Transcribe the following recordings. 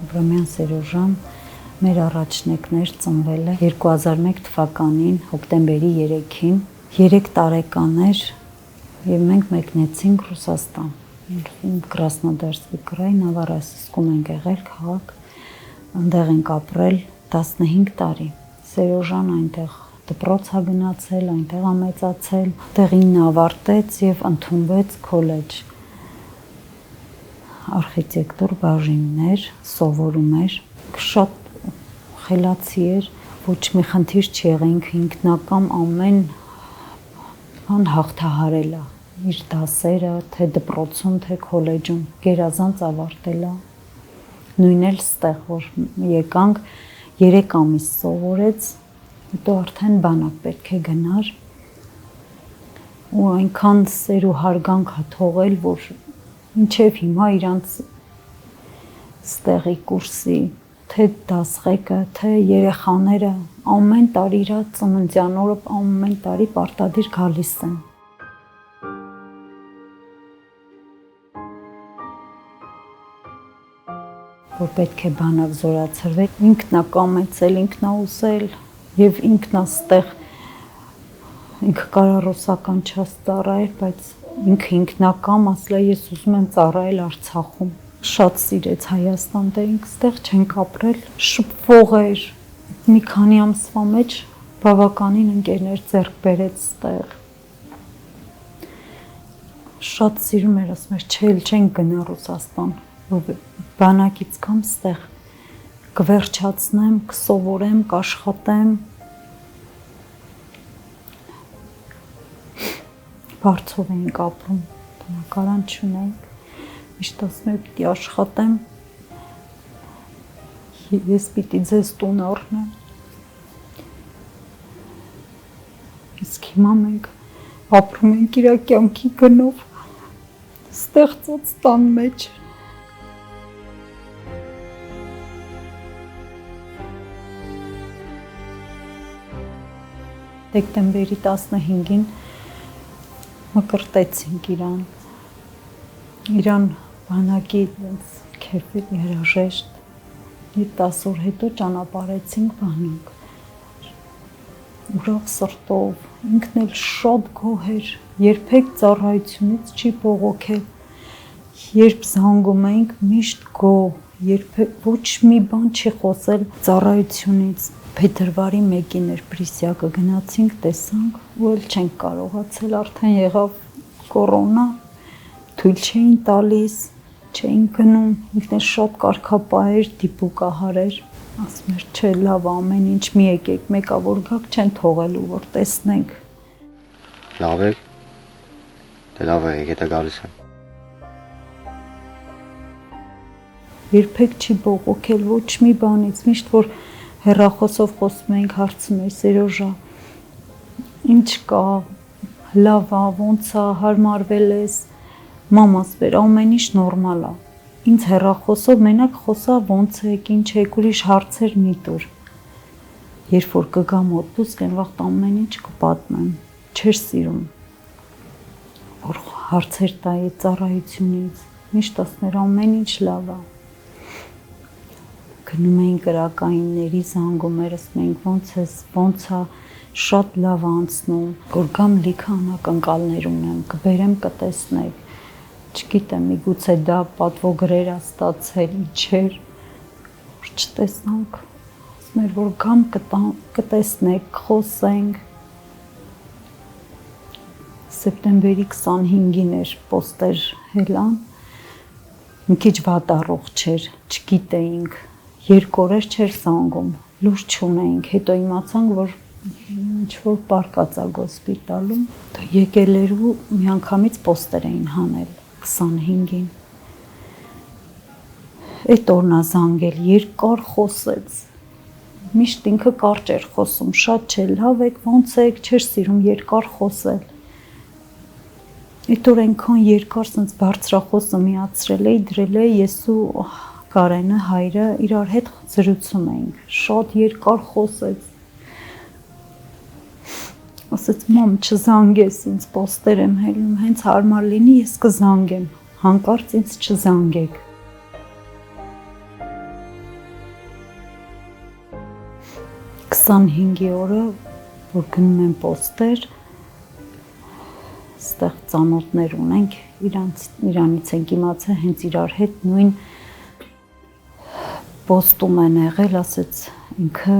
Աբրամյան Սերոժան մեր առաջնեկներ ծնվել է 2001 թվականին հոկտեմբերի 3-ին, 3 տարեկան էր եւ մենք մեկնեցինք Ռուսաստան։ Կրասնոդարսկի կրայ Նավարասիսկում ենք եղել քաղաք, այնտեղ ենք ապրել 15 տարի։ Սերոժան այնտեղ դպրոց ա գնացել, այնտեղ ա մեծացել, տեղին ավարտեց եւ ընդունվեց քոլեջ։ Արխիտեկտոր բաժիններ սովորում էր, շատ խելացի էր, ոչ մի խնդիր չի եղել, ինքը ինքնակամ ամեն բան հաղթահարել է, իր դասերը, թե դպրոցում, թե քոլեջում, գերազանց ավարտել է։ Նույնն էլ ստեղ, որ եկանք 3 ամիս սովորեց, հետո արդեն բանակ պետք է գնար, ու այնքան սեր ու հարգանք ա թողել, որ մինչև հիմա իրանց ստեղի կուրսի, թե դասղեկը, թե երեխաները ամեն տարի իրա ծննդյան օրը ամեն տարի պարտադիր գալիս են։ Որ պետք է բանակ զորացրվել, ինքն ա կամեցել, ինքն ա ուզել եւ ինքն ա ստեղ ինքը կարա ռուսական չծառայել, բայց ինքը ինքնակամ ասել է ես ուզում եմ ծառայել Արցախում։ Շատ սիրեց Հայաստան, դե ինքը ստեղ չենք ապրել, շփվող էր։ Մի քանի ամսվա մեջ բավականին ընկերներ ձեռք բերեց ստեղ։ Շատ սիրում էր, ասում էր, չենք գնա Ռուսաստան, որ բանակից կամ ստեղ կվերջացնեմ, կսովորեմ, կաշխատեմ։ Բարձով էինք ապրում, տնակարան չունենք, միշտ ասում եմ, պիտի աշխատեմ, ես պիտի ձեզ տուն առնեմ, իսկ հիմա մենք ապրում ենք իրա կյանքի գնով, ստեղծած տան մեջ։ Դեկտեմբերի 15-ին մկրտեցինք իրան բանակի քեֆի երաժեշտ, 10 օր հետո ճանապարհեցինք բանակ, ուրախ սրտով, ինքն էլ շատ գոհ էր, երբեք ծառայությունից չի բողոքել, երբ զանգում էինք միշտ գոհ, երբեք ոչ մի բան չի խոսել ծառայությունից։ Փետրվարի 1-ին էր Պրիսյակը գնացինք, տեսանք, ու էլ չենք կարողացել, արդեն եղավ կորոնա, թույլ չէին տալիս, չէին գնում, ինքն էլ շատ կարգապահ էր, դիպուկահար էր, ասում էր, չէ, լավ, ամեն ինչ մի եկեք, մեկա որ գաք չեն թողելու, որ տեսնենք։ Լավ է, դե լավ է, եկեք գալիս եմ։ Երբեք չի բողոքել ոչ մի բանից, միշտ որ հեռախոսով խոսում էինք, հարցում էի, Սերոժա, ինչ կա, լավ ա, ոնց ա, հարմարվել ես, մամաս բեր, ամեն ինչ նորմալ ա, ինձ հեռախոսով մենակ խոսա ոնց եք, ինչ եք, ուրիշ հարցեր մի տուր, երբ որ կգամ օդպուսկ, այն վաղտ ամեն ինչ կպատմեմ, չէր սիրում, որ հարցեր տայի ծառայությունից, միշտ ասներ ամեն ինչ լավ ա, գնում էին կրակայինների զանգումներ, ասում էինք ոնց ա, շատ լավ անցնում, որ գամ լիքը անակնկալներ ունեմ, կբերեմ կտեսնեք, չգիտեմ, միգուցե դա պատվոգրեր ա ստացել, իջեր, որ չտեսնանք, ասում էր, որ գամ կտեսնեք, կխոսենք, սեպտեմբերի 25-ին էր պոստեր հելան, մի քիչ վատառող չէր, չգիտեինք, 2 օրեր չէր զանգում, լուր չունեինք, հետո իմացանք, որ ինչ-որ պարկած ա գոսպիտալում, եկել էր ու միանգամից պոստեր էին հանել, 25-ին, այդ օրն ա զանգել, երկար խոսեց, միշտ ինքը կարճ էր խոսում, շատ չէ, լավ եք, ոնց եք, չէր սիրում երկար խոսել, այդ օր այնքան երկար սենց բարձրախոսը միացրել էի, դրել էի ես ու Կարենը հայրը իրար հետ զրուցում էինք, շատ երկար խոսեց, ասեց մամ չզանգես ինձ պոստեր եմ հելում, հենց հարմար լինի ես կզանգեմ, հանկարծ ինձ չզանգեք։ 25-ի օրը, որ գնում են պոստեր, ստեղ ծանոթներ ունենք, իրանից ենք իմացել, հենց իրար հետ նույն պոստում են եղել, ասեց ինքը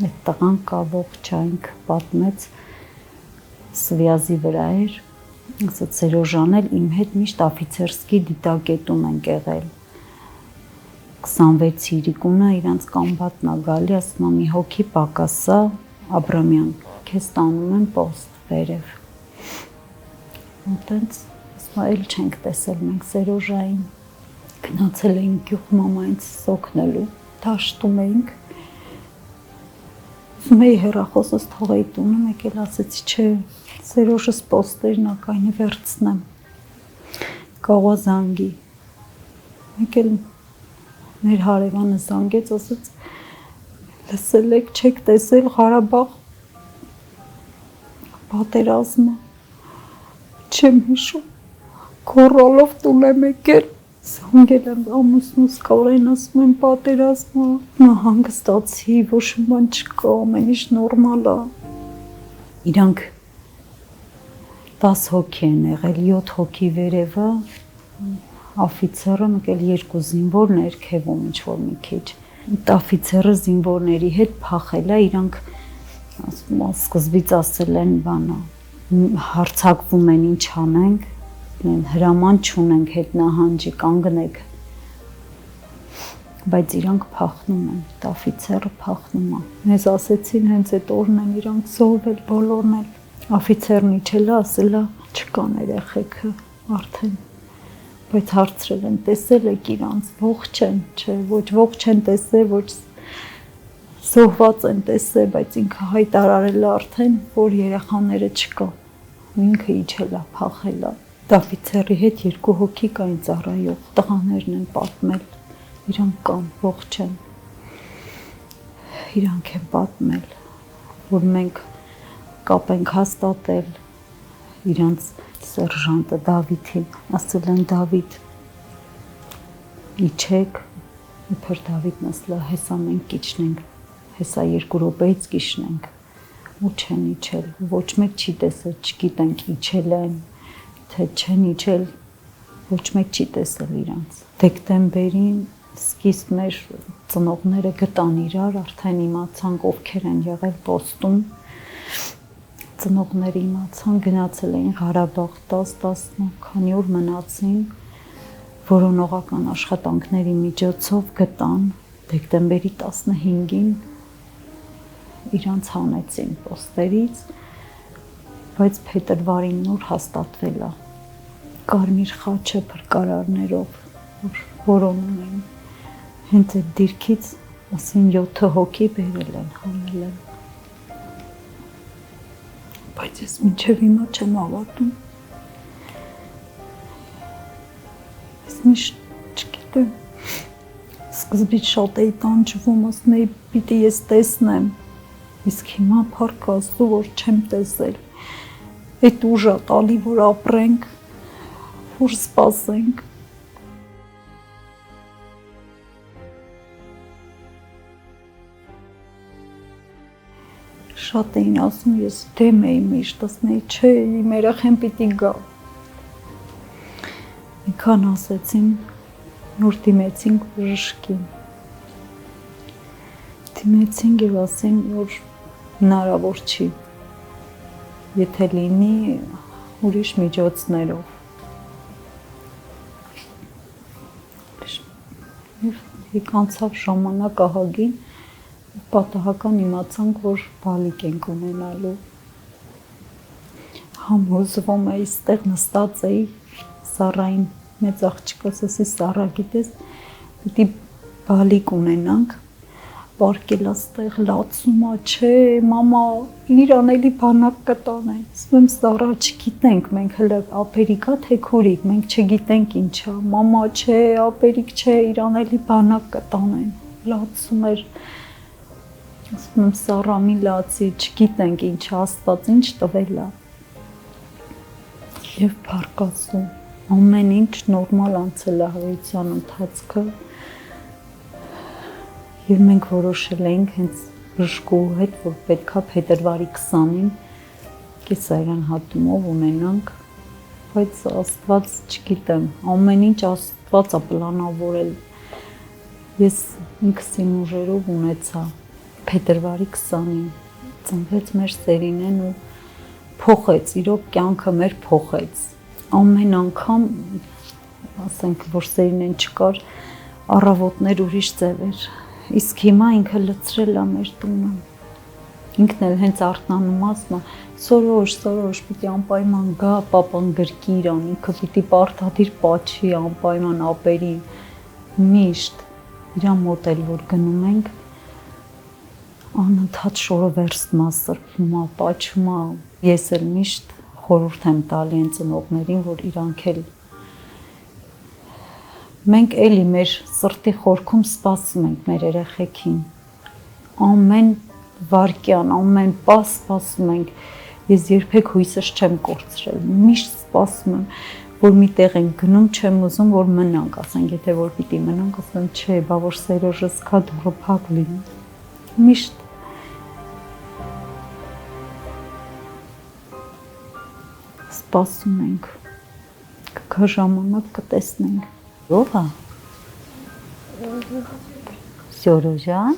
այդ տղան կա ողջայինք պատմեց Սվյազի վրա էր, ասեց Սերոժան էլ իմ հետ միշտ Օֆիցերսկի դիտակետում ենք եղել 26 իրիկունը իրանց կամբատն է գալի, ասում եմ մի հոգի պակասա Աբրամյան, քեզ տանում են պոստ վերև։ Այդտենց ասում էլ չենք տեսել մենք Սերոժային, գնացել էինք գյուղ մամայից սոքնելու, դաշտում էինք։ Ասում էի հեռախոսս թողեի տունը, մեկ էլ ասեցի չէ, Սերոժս պոստերն ակայնի վերցնեմ, կաղա զանգի, մեկ էլ մեր հարևանը զանգեց, ասեց լսել եք, չեք տեսել Ղարաբաղ պատերազմը, չեմ հիշում, քորալով տուն եմ եկել, զանգել եմ ամուսնուս Կարեն, ասում եմ պատերազմը, հանգստացի, ոչ մի բան չկա, ամեն ինչ նորմալ է։ Իրանք 10 հոգի են եղել, 7 հոգի վերևը, օֆիցերը, մեկ էլ 2 զինվոր ներքևում ինչ-որ մի քիչ։ Այդ օֆիցերը զինվորների հետ փախել է, իրանք սկզբից ասել են բանը, հարցակվում են ինչ անենք, հրաման չունենք հետ նահանջի կանգնեք, բայց իրանք փախնում են, այդ օֆիցերը փախնում է։ Մեզ ասեցին հենց այդ օրն են իրանք զոհվել բոլորն էլ, օֆիցերն իջել է, ասել է չկան երեխեքը արդեն, բայց հարցրել են տեսել եք իրանց, ողջ են, չէ, ոչ ողջ են տեսել, ոչ զոհված են տեսել, բայց ինքը հայտարարել է արդեն, որ երեխաները չկա, ինքը իջել է, փախել է։ Օֆիցերի հետ 2 հոգի կային ծառայող, տղաներն են պատմել, իրանք կան, ողջ են, իրանք են պատմել, որ մենք կապ ենք հաստատել իրանց սերժանտը Դավիթին, ասել են Դավիթ, իջեք, իբր Դավիթն ասել է, հեսա մենք կիջնենք, հեսա 2 րոպեից կիջնենք, ու չեն իջել, ոչ մեկ չի տեսել, չգիտենք իջել են, թե չեն իջել, ոչ մեկ չի տեսել իրանց։ Դեկտեմբերին սկիզբ մեր ծնողները գտան իրար, արդեն իմացանք ովքեր են եղել պոստում, ծնողները իմացան, գնացել էին Ղարաբաղ 10 քանի օր մնացին, որոնողական աշխատանքների միջոցով գտան, դեկտեմբերի 15-ին իրանց հանեցին պոստերից, բայց փետրվարին նոր հաստատվել է, կարմիր խաչը փրկարարներով, որոնում էին, հենց այդ դիրքից, ասին 7 հոգի բերել են, հանել են, բայց ես մինչև հիմա չեմ հավատում, ես միշտ չգիտեմ, սկզբից շատ էի տանջվում, ասում էի պիտի ես տեսնեմ, իսկ հիմա փառք Աստծու, որ չեմ տեսել, այդ ուժը տալի, որ ապրենք, որ սպասենք։ Շատ էին ասում, ես դեմ էի միշտ, ասում էի, չէ, իմ երեխեն պիտի գա։ Մի քան ասեցին, նոր դիմեցինք բժշկին։ Դիմեցինք և ասին, որ հնարավոր չի, եթե լինի ուրիշ միջոցներով։ Եկանցավ ժամանակ ահագին, պատահական իմացանք, որ բալիկ ենք ունենալու։ Համոզվում էի, ստեղ նստած էի, Սառային մեծ աղջիկս ասի, Սառա գիտես, պիտի բալիկ ունենանք, պարկել աստեղ լացումա, չէ, մամա, իրան էլի բանակ կտանեն, ասում եմ Սառա, չգիտենք, մենք հլը ապերիկ ա, թե քուրիկ, մենք չգիտենք ինչա, մամա, չէ, ապերիկ չէ, իրան էլի բանակ կտանեն, լացում էր, ասում եմ Սառա, մի լացի, չգիտենք ինչա, Աստված ինչ տվել ա, և փառք Աստծու, ամեն ինչ նորմալ անցել ա հայության ընթացքը, և մենք որոշել էինք հենց բժշկու հետ, որ պետքա փետրվարի 20-ին կեսարյան հատումով ունենանք, բայց Աստված չգիտեմ, ամեն ինչ Աստված է պլանավորել։ Ես ինքս իմ ուժերով ունեցա փետրվարի 20-ին ծնվեց մեր Սերինեն ու փոխեց, իրոք կյանքը մեր փոխեց։ Ամեն անգամ, ասենք, որ Սերինեն չկար, առավոտներ ուրիշ ձև էր, իսկ հիմա ինքը լցրել է մեր տունը։ Ինքն էլ հենց արթնանում ասում է, Սորոշ, պիտի անպայման գա, պապան գրկի իրան, ինքը պիտի պարտադիր պաչի, անպայման ապերի, միշտ, իրան մոտ էլ որ գնում ենք, անընդհատ շորովերստ սրբում է, պաչում է, ես էլ միշտ խորհուրդ եմ տալի են ծնողներին, որ իրանք էլ մենք էլի մեր սրտի խորքում սպասում ենք մեր երեխեքին, ամեն վարկյան, ամեն պահ սպասում ենք, ես երբեք հույսս չեմ կորցրել, միշտ սպասում եմ, որ մի տեղ ենք գնում, չեմ ուզում, որ մնանք, ասենք, եթե որ պիտի մնանք, ասեմ, չէ, բա որ Սերոժս կա դուրը փակ լինի, միշտ սպասում ենք, կգա ժամանակ կտեսնենք, ով է? Սյորոժան